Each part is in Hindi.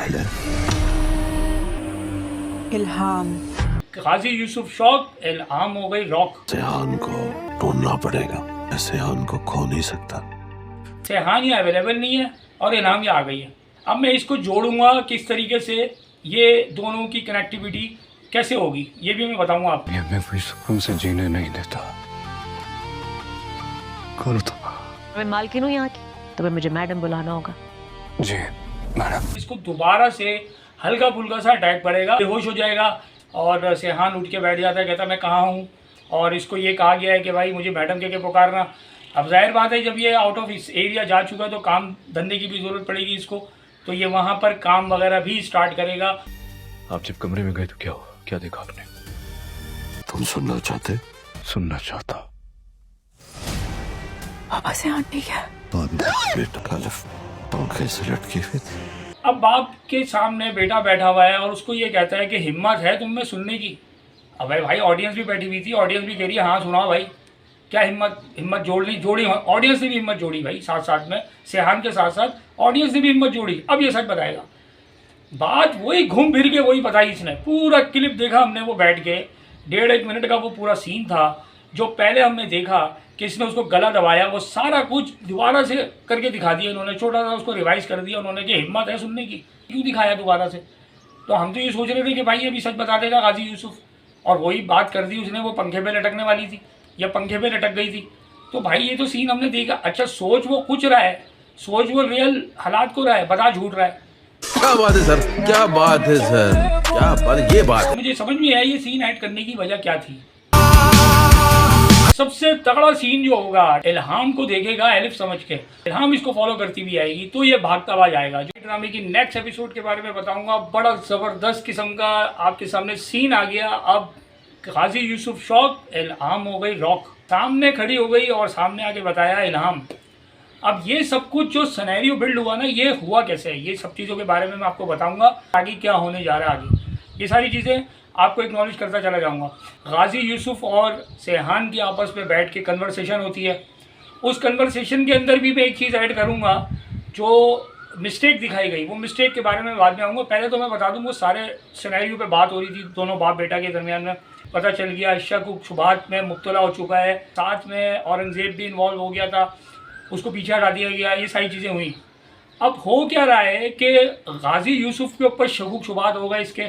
पढ़ ले। इल्हाम। गाजी यूसुफ शौक, इल्हाम हो गई रॉक। सेहान को ढूंढना पड़ेगा, मैं सेहान को खो नहीं सकता। सेहान ये अवेलेबल नहीं है और इल्हाम ये आ गई है। अब मैं इसको जोड़ूंगा किस तरीके से, ये दोनों की कनेक्टिविटी कैसे होगी ये भी मैं बताऊंगा आपको। ये मैं कोई सुकून से जीने नहीं देता। करो तो। मैं मालकिन हूँ यहाँ की, तो फिर मुझे मैडम बुलाना होगा। जी मैडम। इसको दोबारा से हल्का फुल्का सा अटैक पड़ेगा, बेहोश हो जाएगा और सेहान उठ के बैठ जाता है, कहता मैं कहाँ हूँ। और इसको ये कहा गया है कि भाई मुझे मैडम के पुकारना। अब जाहिर बात है जब ये आउट ऑफ इस एरिया जा चुका तो काम धंधे की भी ज़रूरत पड़ेगी इसको, तो ये वहाँ पर काम वगैरह भी स्टार्ट करेगा। आप जब कमरे में गए तो क्या हुआ, क्या देखा आपने? तुम सुनना चाहते? सुनना चाहता। पापा से आंटी क्या? बेटा अलिफ पंखे से लटकी हुई थी। अब बाप के सामने बेटा बैठा हुआ है और उसको ये कहता है कि हिम्मत है तुम में सुनने की। अब भाई ऑडियंस भी बैठी हुई थी, ऑडियंस भी कह रही है हाँ सुनाओ भाई, क्या हिम्मत जोड़ी ऑडियंस ने भी हिम्मत जोड़ी भाई, साथ साथ में सेहान के साथ साथ ऑडियंस ने भी हिम्मत जोड़ी। अब ये सच बताएगा, बात वही घूम फिर के वही बताई इसने। पूरा क्लिप देखा हमने वो बैठ के, 1.5 मिनट का वो पूरा सीन था जो पहले हमने देखा कि इसने उसको गला दबाया, वो सारा कुछ दोबारा से करके दिखा दिया इन्होंने, छोटा सा उसको रिवाइज कर दिया उन्होंने कि हिम्मत है सुनने की, क्यों दिखाया दोबारा से। तो हम तो ये सोच रहे थे कि भाई अभी सच बता देगा गाजी यूसुफ, और वही बात कर दी उसने, वो पंखे पे लटकने वाली थी या पंखे पे लटक गई थी। तो भाई ये तो सीन हमने देखा। अच्छा सोच वो कुछ रहा है, सोच वो रियल हालात को रहा है, बता झूठ रहा है। क्या बात है सर, क्या बात है सर, क्या बात, ये बात मुझे समझ में आया ये सीन ऐड करने की वजह क्या थी। सबसे तगड़ा सीन जो होगा, इल्हाम को देखेगा एलिफ समझ के, इल्हाम इसको फॉलो करती भी आएगी तो ये भागता हुआ जाएगा। जो ड्रामे की नेक्स्ट एपिसोड के बारे में बताऊंगा, बड़ा जबरदस्त किस्म का आपके सामने सीन आ गया। अब गाजी यूसुफ शौक, इल्हाम हो गई रॉक, सामने खड़ी हो गई और सामने आके बताया इल्हाम। अब ये सब कुछ जो सिनेरियो बिल्ड हुआ ना, ये हुआ कैसे, ये सब चीज़ों के बारे में मैं आपको बताऊंगा, आगे क्या होने जा रहा है आगे, ये सारी चीज़ें आपको एक्नॉलेज करता चला जाऊंगा। गाजी यूसुफ और सेहान की आपस में बैठ के कन्वर्सेशन होती है, उस कन्वर्सेशन के अंदर भी मैं एक चीज़ ऐड करूंगा, जो मिस्टेक दिखाई गई, वो मिस्टेक के बारे में बाद में आऊँगा। पहले तो मैं बता दूँ वो सारे सिनेरियो पे बात हो रही थी दोनों बाप बेटा के दरमियान में, पता चल गया शक शुबात में मुब्तला हो चुका है, साथ में औरंगज़ेब भी इन्वॉल्व हो गया था, उसको पीछे हटा दिया गया, ये सारी चीज़ें हुई। अब हो क्या रहा है कि गाजी यूसुफ के ऊपर शक शुबात होगा इसके,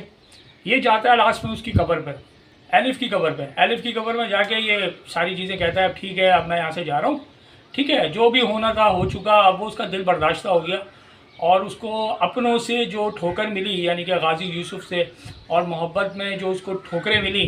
ये जाता है लास्ट में उसकी कब्र पर, एलिफ की कब्र पर, एलिफ की कब्र में जाके ये सारी चीज़ें कहता है ठीक है अब मैं यहाँ से जा रहा हूँ, ठीक है जो भी होना था हो चुका, अब वो उसका दिल बर्दाश्त हो गया और उसको अपनों से जो ठोकर मिली यानी कि गाजी यूसुफ से और मोहब्बत में जो उसको ठोकरें मिली,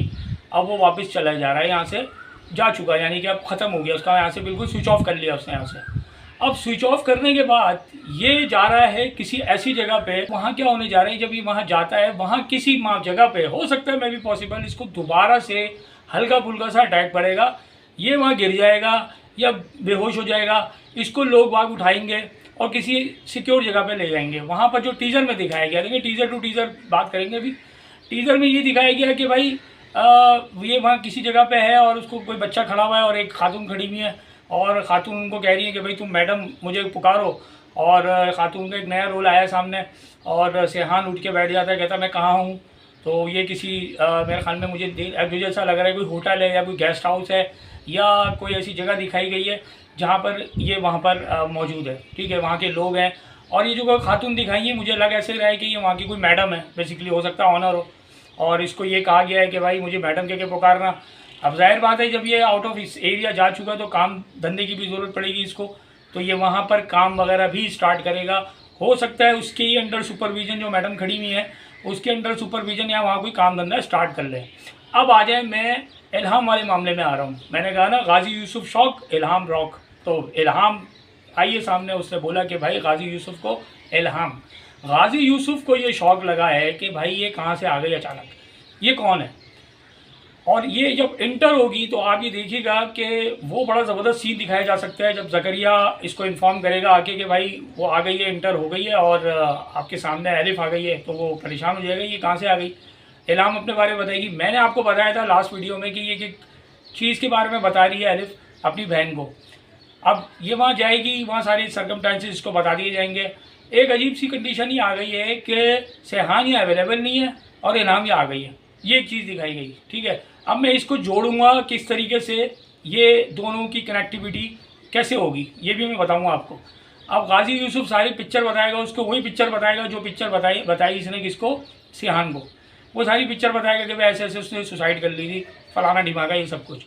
अब वो वापस चला जा रहा है, यहाँ से जा चुका है, यानी कि अब ख़त्म हो गया उसका, यहाँ से बिल्कुल स्विच ऑफ कर लिया उसने यहाँ से। अब स्विच ऑफ करने के बाद ये जा रहा है किसी ऐसी जगह पे, वहाँ क्या होने जा रहा है जब ये वहाँ जाता है, वहाँ किसी जगह पे हो सकता है मैं भी पॉसिबल इसको दोबारा से हल्का फुल्का सा अटैक पड़ेगा, ये वहाँ गिर जाएगा या बेहोश हो जाएगा, इसको लोग वाग उठाएंगे और किसी सिक्योर जगह पे ले जाएंगे। वहाँ पर जो टीज़र में दिखाया गया, देखिए टीज़र टू टीज़र बात करेंगे अभी, टीज़र में ये दिखाया गया कि भाई ये वहाँ किसी जगह पे है और उसको कोई बच्चा खड़ा हुआ है और एक खातून खड़ी हुई है और खातून उनको कह रही है कि भाई तुम मैडम मुझे पुकारो, और खातून का एक नया रोल आया सामने और सेहान उठ के बैठ जाता है, कहता मैं कहाँ हूँ। तो ये किसी मेरे ख्याल में मुझे ऐसा लग रहा है कोई होटल है या कोई गेस्ट हाउस है या कोई ऐसी जगह दिखाई गई है जहाँ पर ये वहाँ पर मौजूद है, ठीक है, वहाँ के लोग हैं। और ये जो खातून दिखाई है मुझे लग ऐसे रहा है कि ये वहाँ की कोई मैडम है, बेसिकली हो सकता है ऑनर हो, और इसको ये कहा गया है कि भाई मुझे मैडम के पुकारना। अब जाहिर बात है जब ये आउट ऑफ इस एरिया जा चुका तो काम धंधे की भी ज़रूरत पड़ेगी इसको, तो ये वहाँ पर काम वगैरह भी स्टार्ट करेगा। हो सकता है उसके ही अंडर सुपरविज़न जो मैडम खड़ी हुई है उसके अंडर सुपरविज़न या वहाँ कोई काम धंधा स्टार्ट कर ले। अब आ जाए मैं इल्हाम वाले मामले में आ रहा हूँ। मैंने कहा ना गाजी यूसुफ शौक, इल्हाम रॉक, तो इल्हाम आइए सामने, उससे बोला कि भाई गाजी यूसुफ को इल्हाम, गाजी यूसुफ को ये शौक़ लगा है कि भाई ये कहाँ से आ गई अचानक, ये कौन है। और ये जब इंटर होगी तो आप ये देखिएगा कि वो बड़ा ज़बरदस्त सीन दिखाया जा सकता है जब ज़करिया इसको इन्फॉर्म करेगा आके कि भाई वो आ गई है, इंटर हो गई है और आपके सामने एलिफ आ गई है, तो वो परेशान हो जाएगा ये कहाँ से आ गई। इल्हाम अपने बारे में बताएगी। मैंने आपको बताया था लास्ट वीडियो में कि ये एक चीज़ के बारे में बता रही है एलिफ अपनी बहन को। अब ये वहाँ जाएगी, वहाँ सारे सर्कमस्टेंसेस इसको बता दिए जाएंगे। एक अजीब सी कंडीशन ही आ गई है कि सेहान ही अवेलेबल नहीं है और इल्हाम ही आ गई है, ये एक चीज़ दिखाई गई। ठीक है, अब मैं इसको जोड़ूंगा किस तरीके से, ये दोनों की कनेक्टिविटी कैसे होगी ये भी मैं बताऊंगा आपको। अब गाजी यूसुफ सारी पिक्चर बताएगा, उसको वही पिक्चर बताएगा जो पिक्चर बताई इसने किसको, सेहान को। वो सारी पिक्चर बताएगा कि भाई ऐसे ऐसे उसने सुसाइड कर ली थी, फलाना ढिमाका, ये सब कुछ।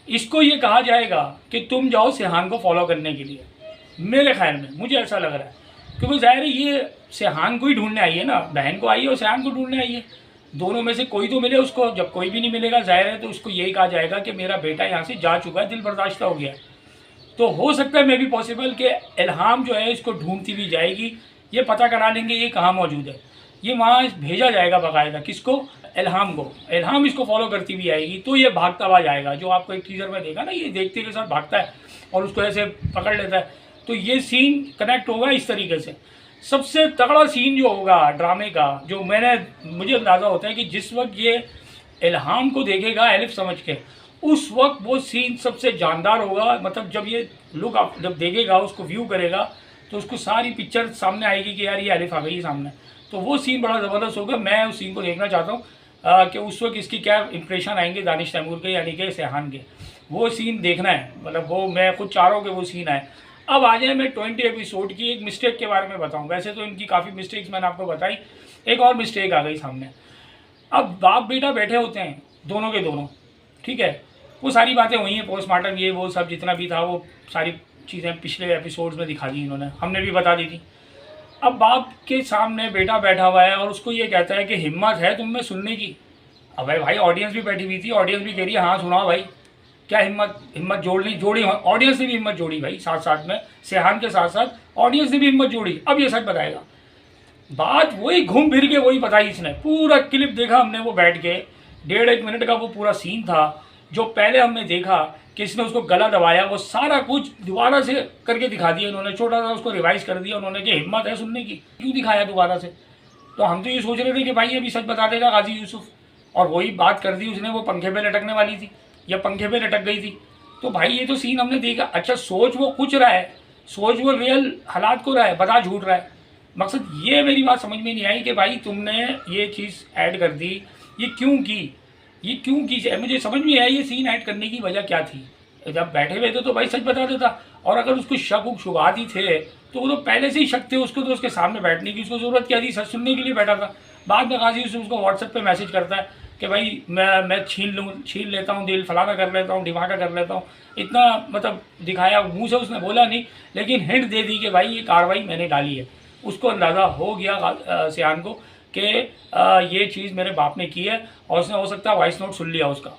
इसको ये कहा जाएगा कि तुम जाओ सेहान को फॉलो करने के लिए, मेरे ख्याल में मुझे ऐसा लग रहा है, क्योंकि ज़ाहिर है ये सेहान को ही ढूंढने आई है ना, बहन को आई है और सेहान को ढूंढने आई है। दोनों में से कोई तो मिले उसको, जब कोई भी नहीं मिलेगा ज़ाहिर है तो उसको यही कहा जाएगा कि मेरा बेटा यहाँ से जा चुका है, दिल बर्दाश्त हो गया। तो हो सकता है मे भी पॉसिबल कि इल्हाम जो है इसको ढूंढती भी जाएगी, ये पता करा लेंगे ये कहाँ मौजूद है, ये वहाँ भेजा जाएगा बाकायदा, किसको, इल्हाम को। इल्हाम इसको फॉलो करती भी आएगी, तो ये भागता हुआ जाएगा, जो आपको एक टीजर में देखा ना, ये देखते के साथ भागता है और उसको ऐसे पकड़ लेता है। तो ये सीन कनेक्ट होगा इस तरीके से। सबसे तगड़ा सीन जो होगा ड्रामे का, जो मुझे अंदाज़ा होता है कि जिस वक्त ये इल्हाम को देखेगा एलिफ समझ के, उस वक्त वो सीन सबसे जानदार होगा। मतलब जब ये लुक आप जब देखेगा, उसको व्यू करेगा, तो उसको सारी पिक्चर सामने आएगी कि यार ये एलिफ आ गई सामने, तो वो सीन बड़ा ज़बरदस्त होगा। मैं उस सीन को देखना चाहता हूँ कि उस वक्त इसकी क्या इंप्रेशन आएंगे दानिश तैमूर के, यानी कि सेहान के। वो सीन देखना है, मतलब वो मैं खुद चाह रहा हूँ कि वो सीन आए। अब आ जाए मैं 20 एपिसोड की एक मिस्टेक के बारे में बताऊँ। वैसे तो इनकी काफ़ी मिस्टेक्स मैंने आपको बताई, एक और मिस्टेक आ गई सामने। अब बाप बेटा बैठे होते हैं दोनों के दोनों, ठीक है, वो सारी बातें हुई हैं, पोस्टमार्टम ये वो सब जितना भी था, वो सारी चीज़ें पिछले एपिसोड्स में दिखा दी इन्होंने, हमने भी बता दी थी। अब बाप के सामने बेटा बैठा हुआ है और उसको ये कहता है कि हिम्मत है तुम में सुनने की। अब भाई ऑडियंस भी बैठी हुई थी, ऑडियंस भी कह रही है हाँ सुनाओ भाई, क्या हिम्मत जोड़ी ऑडियंस ने भी हिम्मत जोड़ी भाई, साथ साथ में सेहान के साथ साथ ऑडियंस ने भी हिम्मत जोड़ी। अब ये सच बताएगा, बात वही घूम फिर के वही बताई इसने। पूरा क्लिप देखा हमने, वो बैठ के 1.5 मिनट का वो पूरा सीन था जो पहले हमने देखा कि इसने उसको गला दबाया, वो सारा कुछ दोबारा से करके दिखा दिया इन्होंने, छोटा सा उसको रिवाइज कर दिया उन्होंने कि हिम्मत है सुनने की, क्यों दिखाया दोबारा से। तो हम तो ये सोच रहे थे कि भाई अभी सच बता देगा गाजी यूसुफ, और वही बात कर दी उसने, वो पंखे पे लटकने वाली थी या पंखे पे लटक गई थी। तो भाई ये तो सीन हमने देखा। अच्छा, सोच वो कुछ रहा है, सोच वो रियल हालात को रहा है, बता झूठ रहा है। मकसद ये मेरी बात समझ में नहीं आई कि भाई तुमने ये चीज़ ऐड कर दी, ये क्यों की, मुझे समझ में आई ये सीन ऐड करने की वजह क्या थी। जब बैठे हुए थे तो भाई सच बता देता, और अगर उसको शक शुबहात ही थे तो वो तो पहले से ही शक थे उसको, तो उसके सामने बैठने की उसको ज़रूरत क्या थी, सच सुनने के लिए बैठा था। बाद में गाजी उसको व्हाट्सएप पे मैसेज करता है कि भाई मैं छीन लेता हूँ दिल, फलाना कर लेता हूँ, ढिमाका कर लेता हूँ। इतना मतलब दिखाया, मुँह से उसने बोला नहीं, लेकिन हिंट दे दी कि भाई ये कार्रवाई मैंने डाली है। उसको अंदाज़ा हो गया सेहान को कि ये चीज़ मेरे बाप ने की है, और उसने हो सकता है वॉइस नोट सुन लिया उसका।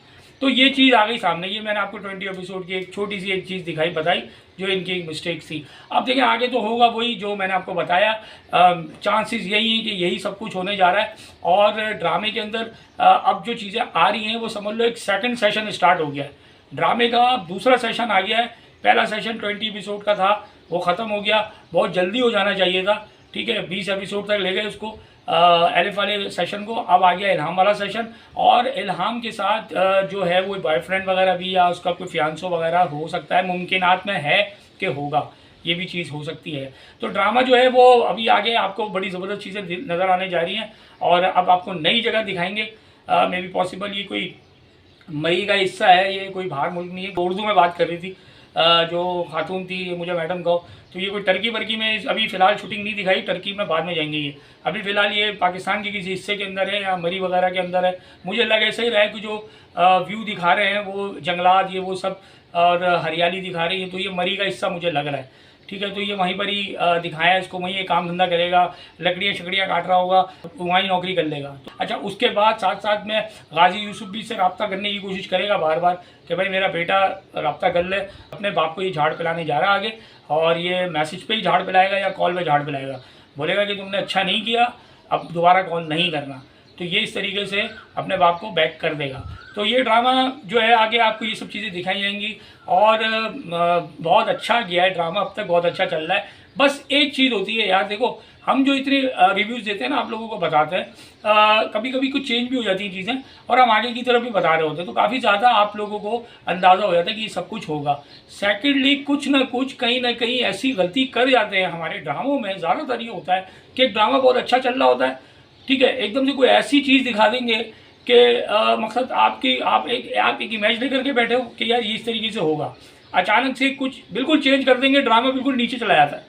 तो ये चीज़ आ गई सामने। ये मैंने आपको 20 एपिसोड की एक छोटी सी एक चीज़ बताई जो इनकी एक मिस्टेक थी। अब देखिए आगे तो होगा वही जो मैंने आपको बताया। चांसेस यही हैं कि यही सब कुछ होने जा रहा है, और ड्रामे के अंदर अब जो चीज़ें आ रही हैं वो समझ लो एक सेकंड सेशन स्टार्ट हो गया है ड्रामे का, अब दूसरा सेशन आ गया है। पहला सेशन 20 एपिसोड का था, वो ख़त्म हो गया, बहुत जल्दी हो जाना चाहिए था, ठीक है, 20 एपिसोड तक ले गए उसको एलिफ वाले सेशन को। अब आ गया इल्हाम वाला सेशन, और इल्हाम के साथ जो है वो बॉयफ्रेंड वगैरह भी या उसका कोई फियांसो वगैरह हो सकता है, मुमकिनात में है कि होगा, ये भी चीज़ हो सकती है। तो ड्रामा जो है वो अभी आगे आपको बड़ी ज़बरदस्त चीज़ें नज़र आने जा रही हैं, और अब आपको नई जगह दिखाएंगे। मे बी पॉसिबल ये कोई मई का हिस्सा है, ये कोई बाहर मुल्क नहीं है। उर्दू में बात कर रही थी जो खातून थी, मुझे मैडम कहो, तो ये कोई टर्की वर्की में अभी फ़िलहाल शूटिंग नहीं दिखाई, टर्की में बाद में जाएंगे ये। अभी फ़िलहाल ये पाकिस्तान के किसी हिस्से के अंदर है या मरी वगैरह के अंदर है। मुझे लगा ऐसा ही रहा है कि जो व्यू दिखा रहे हैं वो जंगलात ये वो सब और हरियाली दिखा रही है, तो ये मरी का हिस्सा मुझे लग रहा है, ठीक है। तो ये वहीं पर ही दिखाया है इसको, वहीं ये काम धंधा करेगा, लकड़ियाँ शकड़ियाँ काट रहा होगा, वहीं नौकरी कर लेगा। अच्छा, उसके बाद साथ साथ में गाजी यूसुफ भी इससे रब्ता करने की कोशिश करेगा बार बार कि भाई मेरा बेटा रब्ता कर ले, अपने बाप को ये झाड़ पिलाने जा रहा है आगे, और ये मैसेज पे ही झाड़ पिलाएगा या कॉल पे झाड़ पिलाएगा, बोलेगा कि तुमने अच्छा नहीं किया, अब दोबारा कॉल नहीं करना। तो ये इस तरीके से अपने बाप को बैक कर देगा। तो ये ड्रामा जो है आगे आपको ये सब चीज़ें दिखाई जाएंगी, और बहुत अच्छा गया है ड्रामा, अब तक बहुत अच्छा चल रहा है। बस एक चीज़ होती है यार, देखो हम जो इतने रिव्यूज़ देते हैं ना, आप लोगों को बताते हैं, कभी कभी कुछ चेंज भी हो जाती हैं चीज़ें और हम आगे की तरफ भी बता रहे होते हैं, तो काफ़ी ज़्यादा आप लोगों को अंदाज़ा हो जाता है कि ये सब कुछ होगा। सेकेंडली, कुछ ना कहीं ऐसी गलती कर जाते हैं हमारे ड्रामों में। ज़्यादातर ये होता है कि एक ड्रामा बहुत अच्छा चल रहा होता है, ठीक है, एकदम से कोई ऐसी चीज़ दिखा देंगे कि मकसद आप एक इमेज लेकर के बैठे हो कि यार ये इस तरीके से होगा, अचानक से कुछ बिल्कुल चेंज कर देंगे, ड्रामा बिल्कुल नीचे चला जाता है।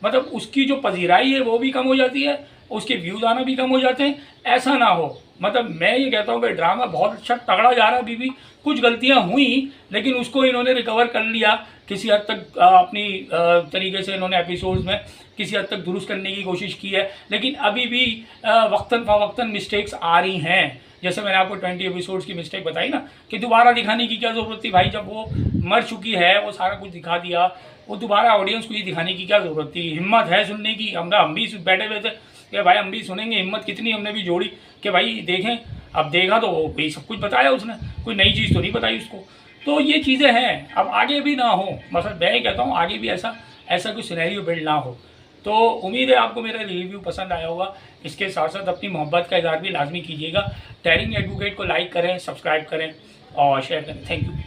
मतलब उसकी जो पजीराई है वो भी कम हो जाती है, उसके व्यूज़ आना भी कम हो जाते हैं। ऐसा ना हो, मतलब मैं ये कहता हूँ कि ड्रामा बहुत अच्छा तगड़ा जा रहा है। अभी भी कुछ गलतियाँ हुई, लेकिन उसको इन्होंने रिकवर कर लिया किसी हद तक, अपनी तरीके से इन्होंने एपिसोड्स में किसी हद तक दुरुस्त करने की कोशिश की है। लेकिन अभी भी वक्तन फ़वक्तन मिस्टेक्स आ रही हैं। जैसे मैंने आपको 20 एपिसोड्स की मिस्टेक बताई ना, कि दोबारा दिखाने की क्या ज़रूरत थी भाई, जब वो मर चुकी है, वो सारा कुछ दिखा दिया, वो दोबारा ऑडियंस को ये दिखाने की क्या ज़रूरत थी। हिम्मत है सुनने की, हम भी बैठे हुए थे कि भाई हम भी सुनेंगे, हिम्मत कितनी हमने भी जोड़ी कि भाई देखें। अब देखा तो भाई सब कुछ बताया उसने, कोई नई चीज़ तो नहीं बताई उसको। तो ये चीज़ें हैं, अब आगे भी ना हो, मतलब मैं ये कहता हूँ आगे भी ऐसा कोई सिनेरियो बिल्ड ना हो। तो उम्मीद है आपको मेरा रिव्यू पसंद आया होगा। इसके साथ साथ अपनी मोहब्बत का इज़हार भी लाजमी कीजिएगा। डेयरिंग एडवोकेट को लाइक करें, सब्सक्राइब करें और शेयर करें। Thank you.